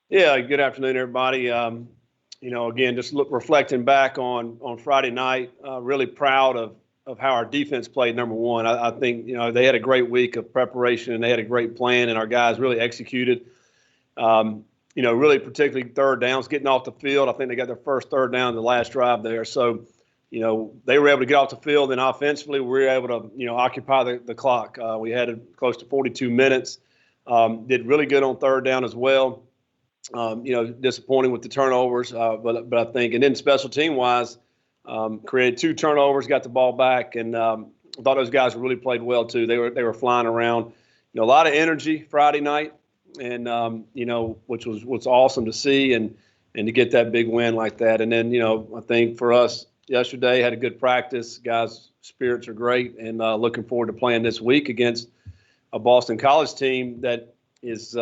Yeah, good afternoon, everybody. Again, just reflecting back on Friday night, really proud of how our defense played. Number one, I think they had a great week of preparation and they had a great plan, and our guys really executed. Really particularly third downs, getting off the field. I think they got their first third down in the last drive there. So, they were able to get off the field, and offensively, we were able to occupy the clock. We had close to 42 minutes. Did really good on third down as well. Disappointing with the turnovers, but I think, and then special team wise, created 2 turnovers, got the ball back, and I thought those guys really played well too. They were flying around, a lot of energy Friday night, and which was awesome to see, and to get that big win like that. And then I think for us yesterday had a good practice. Guys' spirits are great, and looking forward to playing this week against a Boston College team that is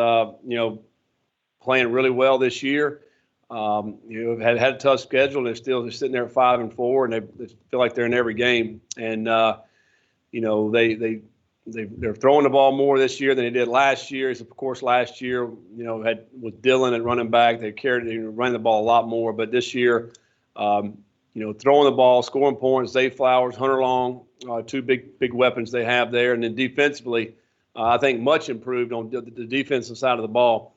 playing really well this year. Had a tough schedule. They're sitting there at 5-4, and they feel like they're in every game. And they're throwing the ball more this year than they did last year. Of course, last year had with Dylan at running back, they running the ball a lot more. But this year, throwing the ball, scoring points. Zay Flowers, Hunter Long, 2 big weapons they have there, and then defensively, I think much improved on the defensive side of the ball.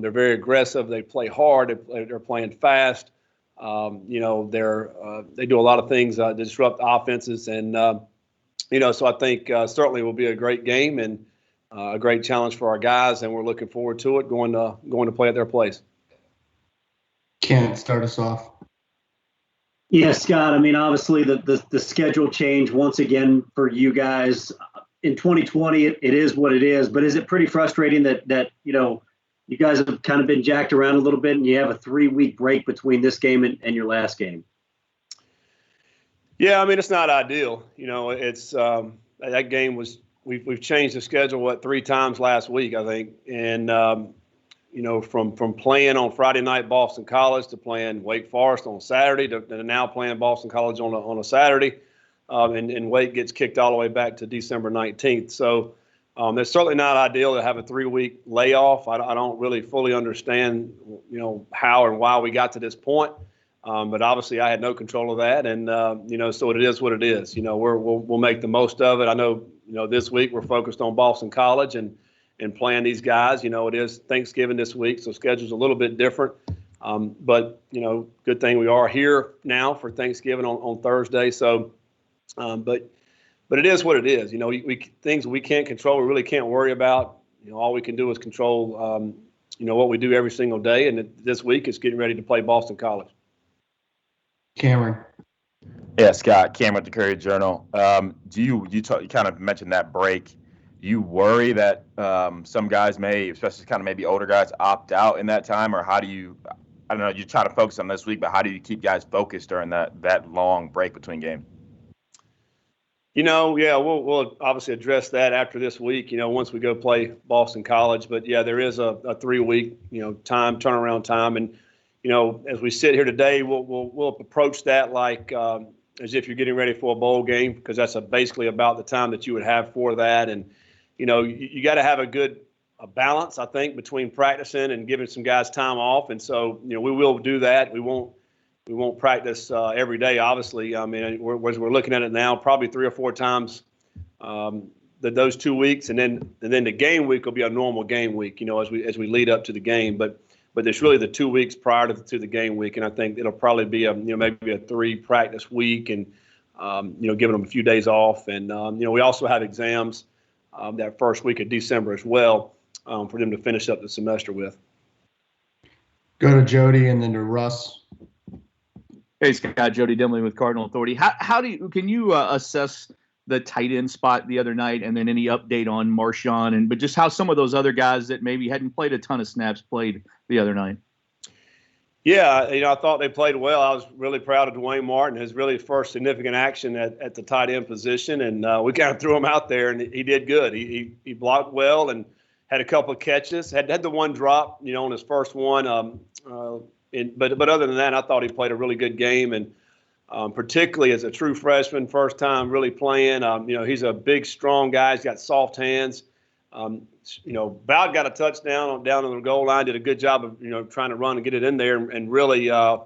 They're very aggressive. They play hard. They're playing fast. They do a lot of things to disrupt offenses, and so I think certainly will be a great game and a great challenge for our guys, and we're looking forward to it. Going to play at their place. Kent, start us off. Yeah, Scott. I mean, obviously the schedule change once again for you guys in 2020. It is what it is. But is it pretty frustrating that you guys have kind of been jacked around a little bit, and you have a 3-week break between this game and your last game? Yeah, I mean, it's not ideal. It's that game was we've changed the schedule 3 times last week, I think, and from playing on Friday night Boston College to playing Wake Forest on Saturday to now playing Boston College on a Saturday, and Wake gets kicked all the way back to December 19th. So. It's certainly not ideal to have a 3-week layoff. I don't really fully understand, how and why we got to this point. But obviously, I had no control of that, and so it is what it is. We'll make the most of it. I know, this week we're focused on Boston College and playing these guys. It is Thanksgiving this week, so schedule's a little bit different. But good thing we are here now for Thanksgiving on Thursday. So, But it is what it is. Things we can't control, we really can't worry about. All we can do is control, what we do every single day. And this week is getting ready to play Boston College. Cameron. Yeah, Scott, Cameron at the Courier Journal. You kind of mentioned that break. Do you worry that some guys may, especially kind of maybe older guys, opt out in that time? Or how do you, I don't know, you try to focus on this week, but how do you keep guys focused during that long break between games? We'll obviously address that after this week, once we go play Boston College. But, yeah, there is a 3-week, turnaround time. And, as we sit here today, we'll approach that like as if you're getting ready for a bowl game, because that's basically about the time that you would have for that. And, you got to have a balance, I think, between practicing and giving some guys time off. And so, we will do that. We won't practice every day, obviously. I mean, we're looking at it now, probably 3 or 4 times those 2 weeks, and then the game week will be a normal game week, as we lead up to the game. But it's really the 2 weeks prior to the game week, and I think it'll probably be maybe a 3 practice week, and giving them a few days off, and we also have exams that first week of December as well for them to finish up the semester with. Go to Jody and then to Russ. Hey, Scott, Jody Dimley with Cardinal Authority. Can you assess the tight end spot the other night, and then any update on Marshawn, but just how some of those other guys that maybe hadn't played a ton of snaps played the other night? Yeah, I thought they played well. I was really proud of Dwayne Martin, his really first significant action at the tight end position, and we kind of threw him out there, and he did good. He blocked well and had a couple of catches. Had the one drop, on his first one. But other than that, I thought he played a really good game, and particularly as a true freshman, first time really playing. He's a big, strong guy. He's got soft hands. Bout got a touchdown down on the goal line, did a good job of, trying to run and get it in there and really, had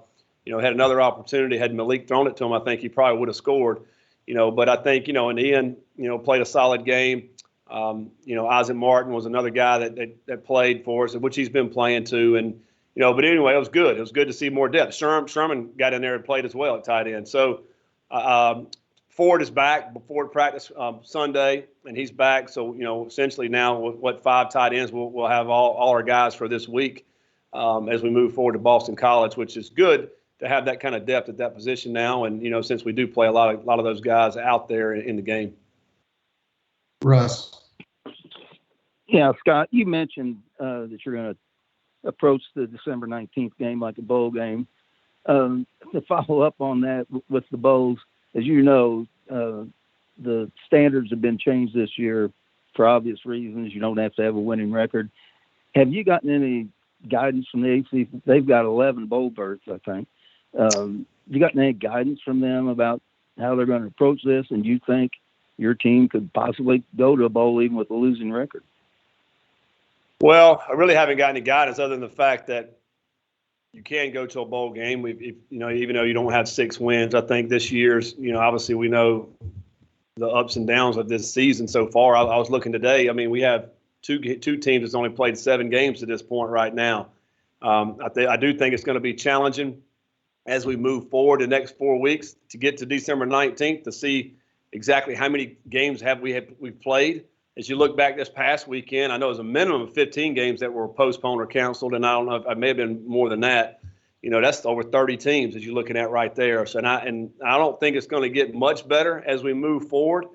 another opportunity. Had Malik thrown it to him, I think he probably would have scored, but I think, and Ian, played a solid game. Isaac Martin was another guy that played for us, which he's been playing too. And, but anyway, it was good. It was good to see more depth. Sherman got in there and played as well at tight end. So, Ford is back. Ford practiced Sunday, and he's back. So, essentially now, what 5 tight ends, we'll have all our guys for this week as we move forward to Boston College, which is good to have that kind of depth at that position now. And, since we do play a lot of those guys out there in the game. Russ. Yeah, Scott, you mentioned that you're going to approach the December 19th game like a bowl game. To follow up on that with the bowls, as you know, the standards have been changed this year for obvious reasons. You don't have to have a winning record. Have you gotten any guidance from the ACC? They've got 11 bowl berths, I think. Have you gotten any guidance from them about how they're going to approach this? And do you think your team could possibly go to a bowl even with a losing record? Well, I really haven't got any guidance other than the fact that you can go to a bowl game. Even though you don't have 6 wins, I think this year's, obviously we know the ups and downs of this season so far. I was looking today. I mean, we have two teams that's only played 7 games to this point right now. I do think it's going to be challenging as we move forward the next 4 weeks to get to December 19th to see exactly how many games we've played. As you look back this past weekend, I know it was a minimum of 15 games that were postponed or canceled, and I don't know if I may have been more than that. That's over 30 teams that you're looking at right there. So, I don't think it's going to get much better as we move forward.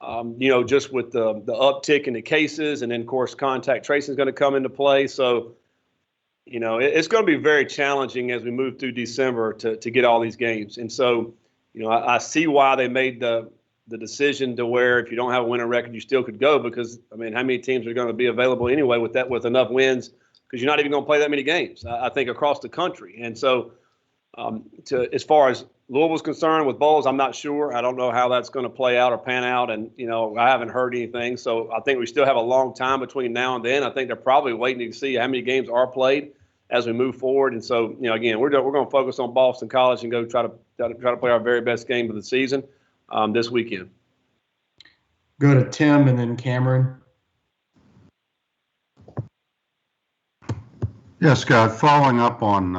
Just with the uptick in the cases, and then of course contact tracing is going to come into play. So, it's going to be very challenging as we move through December to get all these games. And so, I see why they made the decision to where if you don't have a winning record, you still could go because, how many teams are going to be available anyway with enough wins because you're not even going to play that many games, I think, across the country. And so as far as Louisville's concerned with bowls, I'm not sure. I don't know how that's going to play out or pan out. And, I haven't heard anything. So I think we still have a long time between now and then. I think they're probably waiting to see how many games are played as we move forward. And so, again, we're going to focus on Boston College and go try to play our very best game of the season this weekend. Go to Tim and then Cameron. Yeah, Scott, following up on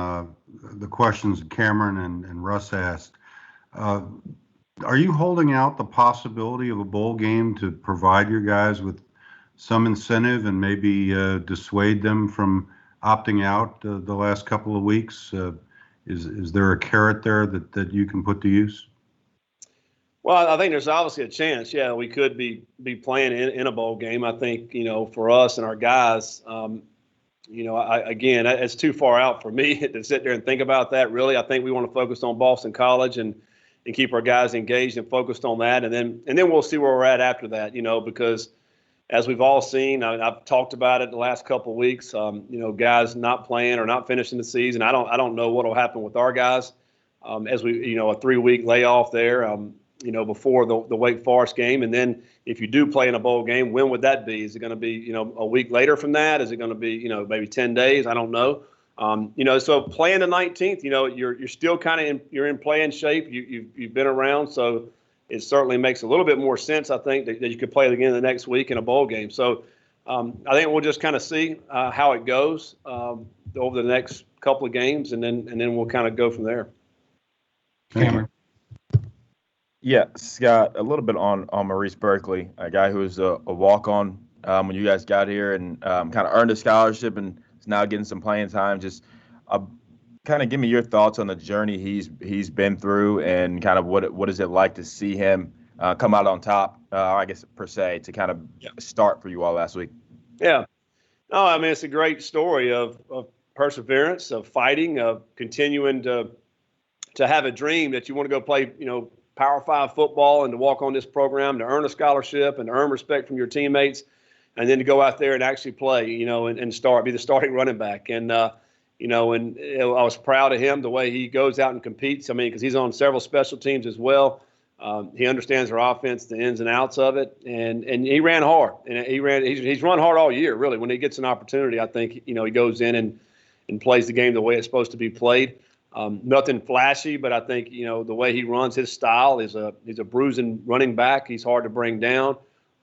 the questions Cameron and Russ asked, are you holding out the possibility of a bowl game to provide your guys with some incentive and maybe dissuade them from opting out the last couple of weeks? Is there a carrot there that you can put to use? Well, I think there's obviously a chance. Yeah, we could be playing in a bowl game. I think, for us and our guys, again, it's too far out for me to sit there and think about that. Really, I think we want to focus on Boston College and keep our guys engaged and focused on that. And then we'll see where we're at after that, because as we've all seen, I've talked about it the last couple of weeks, guys not playing or not finishing the season. I don't know what will happen with our guys as we, a 3-week layoff there. Before the Wake Forest game. And then if you do play in a bowl game, when would that be? Is it going to be, a week later from that? Is it going to be, maybe 10 days? I don't know. So playing the 19th, you're still kind of you're in playing shape. You've been around. So it certainly makes a little bit more sense, I think, that you could play it again the next week in a bowl game. So I think we'll just kind of see how it goes over the next couple of games, and then we'll kind of go from there. Cameron. Yeah, Scott, a little bit on Maurice Berkeley, a guy who was a walk-on when you guys got here and kind of earned a scholarship and is now getting some playing time. Just kind of give me your thoughts on the journey he's been through and kind of what is it like to see him come out on top, I guess, per se, to kind of start for you all last week. Yeah. No, it's a great story of perseverance, of fighting, of continuing to have a dream that you want to go play, Power 5 football and to walk on this program, to earn a scholarship and to earn respect from your teammates, and then to go out there and actually play, and be the starting running back. And, I was proud of him, the way he goes out and competes. Because he's on several special teams as well. He understands our offense, the ins and outs of it, and he ran hard. And he's run hard all year, really. When he gets an opportunity, I think, he goes in and plays the game the way it's supposed to be played. Nothing flashy, but I think, the way he runs, his style he's a bruising running back. He's hard to bring down.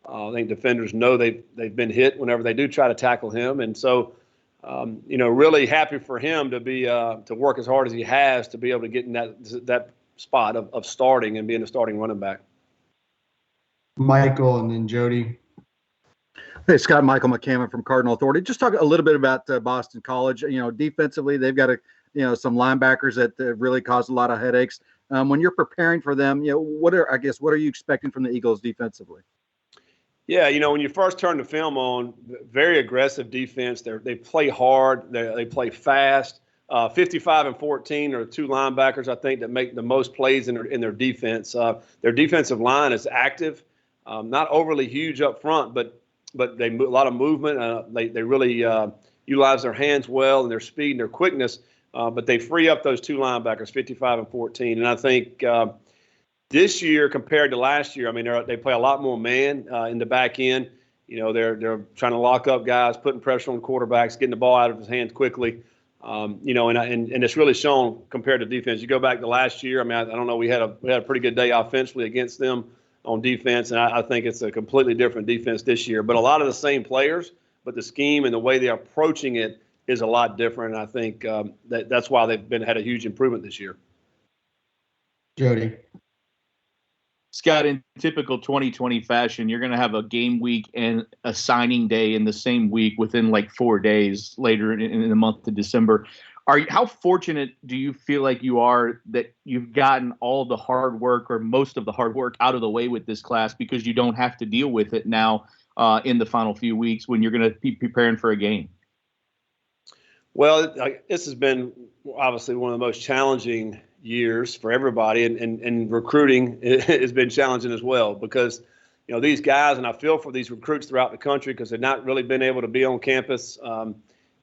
I think defenders know they've been hit whenever they do try to tackle him. And so, really happy for him to be to work as hard as he has to be able to get in that spot of starting and being a starting running back. Michael and then Jody. Hey, Scott, Michael Mccammon from Cardinal Authority. Just talk a little bit about Boston College. Defensively, they've got some linebackers that really cause a lot of headaches. When you're preparing for them, what are you expecting from the Eagles defensively? Yeah, when you first turn the film on, very aggressive defense. They play hard. They play fast. 55 and 14 are two linebackers, I think, that make the most plays in their defense. Their defensive line is active, not overly huge up front, but they a lot of movement. They really utilize their hands well and their speed and their quickness. But they free up those two linebackers, 55 and 14. And I think this year compared to last year, they play a lot more man in the back end. They're trying to lock up guys, putting pressure on quarterbacks, getting the ball out of his hands quickly. And it's really shown compared to defense. You go back to last year. I don't know. We had a pretty good day offensively against them on defense, and I think it's a completely different defense this year. But a lot of the same players, but the scheme and the way they're approaching it is a lot different. And I think that's why they've had a huge improvement this year. Jody. Scott, in typical 2020 fashion, you're going to have a game week and a signing day in the same week within like 4 days later in the month of December. How fortunate do you feel like you are that you've gotten all the hard work or most of the hard work out of the way with this class because you don't have to deal with it now in the final few weeks when you're going to be preparing for a game? Well, this has been obviously one of the most challenging years for everybody, and recruiting has been challenging as well because, these guys, and I feel for these recruits throughout the country because they've not really been able to be on campus.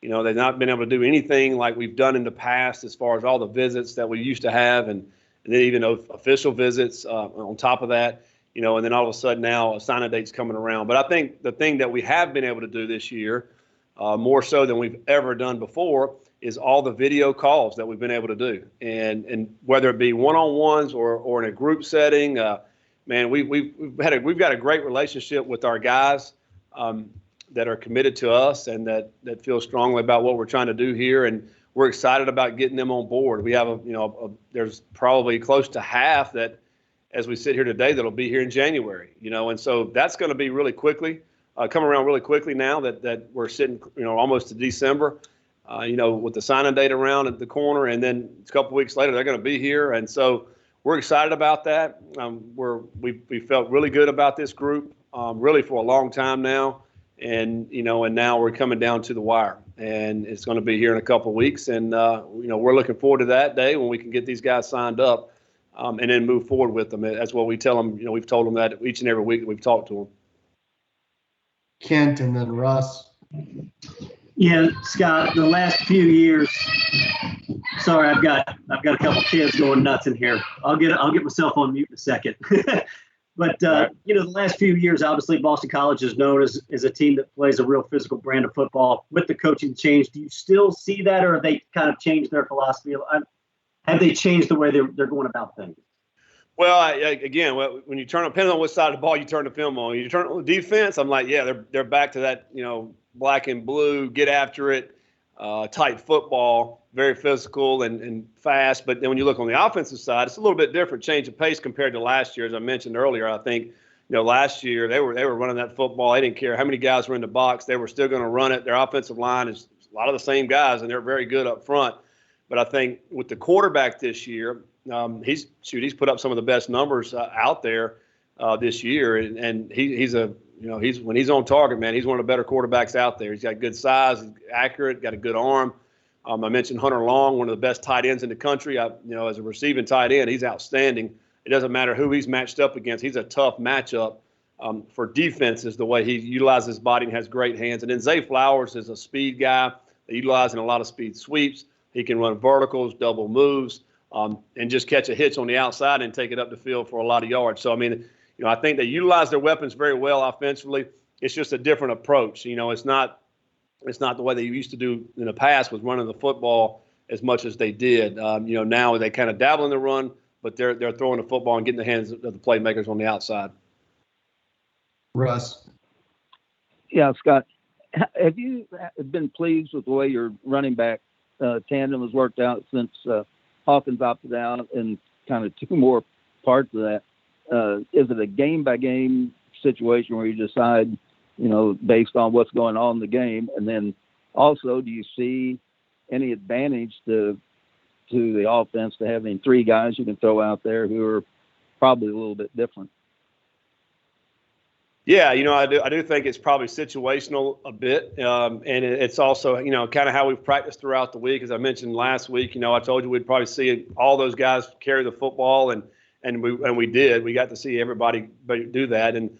They've not been able to do anything like we've done in the past as far as all the visits that we used to have and then even official visits on top of that, and then all of a sudden now a signing date's coming around. But I think the thing that we have been able to do this year, more so than we've ever done before, is all the video calls that we've been able to do. And whether it be one-on-ones or in a group setting, we've got a great relationship with our guys that are committed to us and that feel strongly about what we're trying to do here. And we're excited about getting them on board. We have there's probably close to half that, as we sit here today, that'll be here in January, and so that's going to be really quickly, come around really quickly now that we're sitting, almost to December. With the signing date around at the corner, and then a couple weeks later, they're going to be here. And so we're excited about that. We felt really good about this group, really for a long time now. And, and now we're coming down to the wire, and it's going to be here in a couple of weeks. And, we're looking forward to that day when we can get these guys signed up and then move forward with them. That's what we tell them. We've told them that each and every week that we've talked to them. Kent and then Russ. Yeah, Scott, the last few years. Sorry, I've got a couple kids going nuts in here. I'll get myself on mute in a second. But the last few years, obviously, Boston College is known as a team that plays a real physical brand of football. With the coaching change, do you still see that, or have they kind of changed their philosophy? Have they changed the way they're going about things? Well, again, when you depending on which side of the ball you turn the film on. You turn on the defense, I'm like, yeah, they're back to that, black and blue, get after it, type football, very physical and fast. But then when you look on the offensive side, it's a little bit different, change of pace compared to last year. As I mentioned earlier, I think, last year they were running that football. They didn't care how many guys were in the box. They were still going to run it. Their offensive line is a lot of the same guys, and they're very good up front. But I think with the quarterback this year, he's put up some of the best numbers out there this year, and he's when he's on target, man, he's one of the better quarterbacks out there. He's got good size, he's accurate, got a good arm. I mentioned Hunter Long, one of the best tight ends in the country. As a receiving tight end, he's outstanding. It doesn't matter who he's matched up against. He's a tough matchup for defenses, the way he utilizes his body and has great hands. And then Zay Flowers is a speed guy, utilizing a lot of speed sweeps. He can run verticals, double moves. and just catch a hitch on the outside and take it up the field for a lot of yards. So, I mean, I think they utilize their weapons very well offensively. It's just a different approach. It's not the way they used to do in the past with running the football as much as they did. Now they kind of dabble in the run, but they're throwing the football and getting the hands of the playmakers on the outside. Russ. Yeah, Scott, have you been pleased with the way your running back tandem has worked out since Hawkins opted out, and kind of two more parts of that? Is it a game-by-game situation where you decide, based on what's going on in the game? And then also, do you see any advantage to the offense to having three guys you can throw out there who are probably a little bit different? Yeah, I do think it's probably situational a bit, and it's also kind of how we've practiced throughout the week. As I mentioned last week, I told you we'd probably see all those guys carry the football, and we did. We got to see everybody do that, and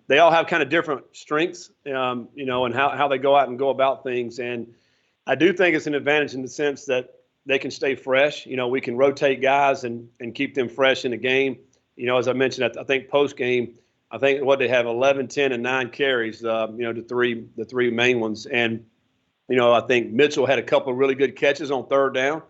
they all have kind of different strengths, and how they go out and go about things. And I do think it's an advantage in the sense that they can stay fresh. We can rotate guys and keep them fresh in the game. As I mentioned, I think post game, I think they have 11, 10, and 9 carries. The three main ones, and I think Mitchell had a couple of really good catches on third down.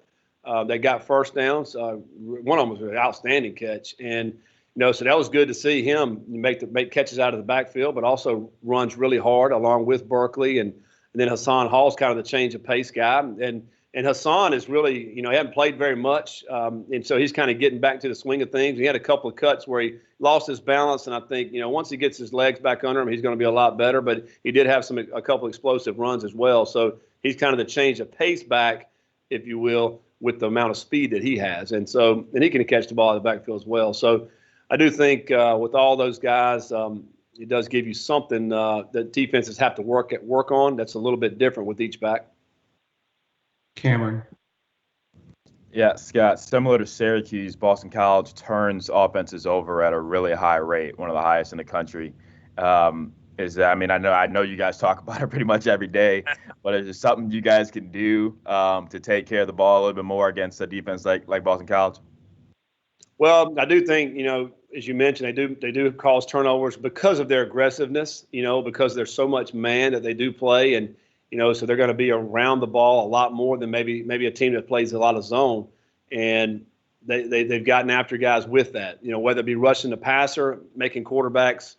They got first downs. One of them was an outstanding catch, and so that was good to see him make catches out of the backfield, but also runs really hard along with Berkeley, and then Hassan Hall's kind of the change of pace guy, and Hassan is really, he hasn't played very much, and so he's kind of getting back to the swing of things. He had a couple of cuts where he lost his balance, and I think, once he gets his legs back under him, he's going to be a lot better. But he did have a couple explosive runs as well. So he's kind of the change of pace back, if you will, with the amount of speed that he has, and he can catch the ball in the backfield as well. So I do think with all those guys, it does give you something that defenses have to work on. That's a little bit different with each back. Cameron. Yeah, Scott, similar to Syracuse, Boston College turns offenses over at a really high rate, one of the highest in the country. I know you guys talk about it pretty much every day, but is there something you guys can do to take care of the ball a little bit more against a defense like Boston College? Well, I do think, as you mentioned, they do cause turnovers because of their aggressiveness, because there's so much man that they do play, and so they're going to be around the ball a lot more than maybe a team that plays a lot of zone. And they've gotten after guys with that, whether it be rushing the passer, making quarterbacks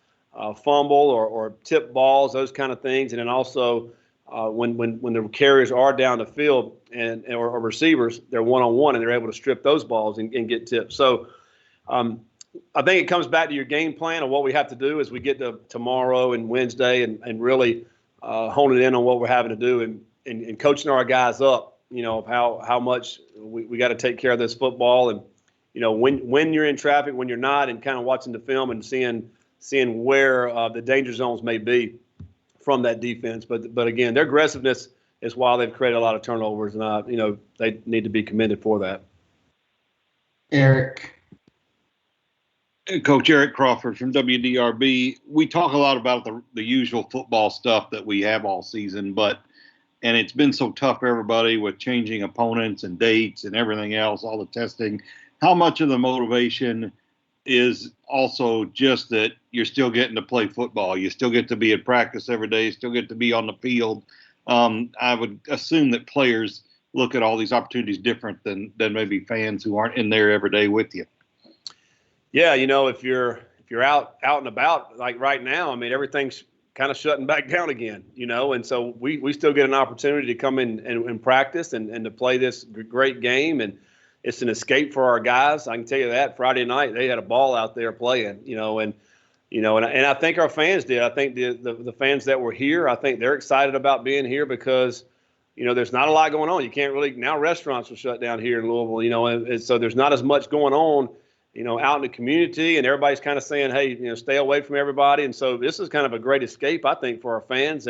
fumble or tip balls, those kind of things. And then also when the carriers are down the field or receivers, they're one-on-one and they're able to strip those balls and get tipped. So I think it comes back to your game plan of what we have to do as we get to tomorrow and Wednesday and really honing in on what we're having to do and coaching our guys up, of how much we got to take care of this football, and when you're in traffic, when you're not, and kind of watching the film and seeing where the danger zones may be from that defense. But again, their aggressiveness is why they've created a lot of turnovers, and they need to be commended for that. Eric. Coach Eric Crawford from WDRB. We talk a lot about the usual football stuff that we have all season, and it's been so tough for everybody with changing opponents and dates and everything else, all the testing. How much of the motivation is also just that you're still getting to play football? You still get to be at practice every day, still get to be on the field. I would assume that players look at all these opportunities different than maybe fans who aren't in there every day with you. Yeah, if you're out and about like right now, everything's kind of shutting back down again, and so we still get an opportunity to come in and practice and to play this great game, and it's an escape for our guys. I can tell you that Friday night they had a ball out there playing, and I think our fans did. I think the fans that were here, I think they're excited about being here because there's not a lot going on. You can't really, now restaurants are shut down here in Louisville, and so there's not as much going on out in the community, and everybody's kind of saying, hey, stay away from everybody. And so this is kind of a great escape, I think, for our fans,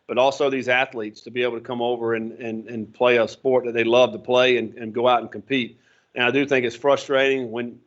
but also these athletes to be able to come over and play a sport that they love to play and go out and compete. And I do think it's frustrating when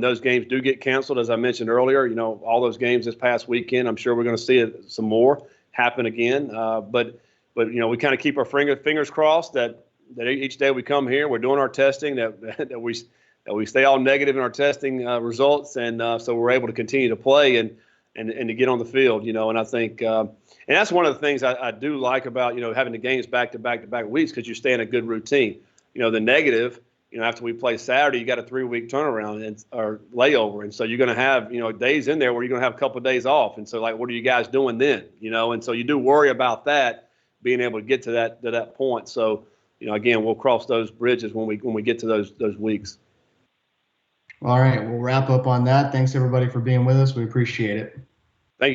those games do get canceled, as I mentioned earlier, all those games this past weekend, I'm sure we're going to see some more happen again. But we kind of keep our fingers crossed that that each day we come here, we're doing our testing, that we stay all negative in our testing results, and so we're able to continue to play and to get on the field, And I think, and that's one of the things I do like about having the games back to back weeks, because you stay in a good routine. The negative, after we play Saturday, you got a 3-week turnaround or layover, and so you're going to have days in there where you're going to have a couple of days off, and so like, what are you guys doing then? And so you do worry about that, being able to get to that point. So again, we'll cross those bridges when we get to those weeks. All right, we'll wrap up on that. Thanks everybody for being with us. We appreciate it.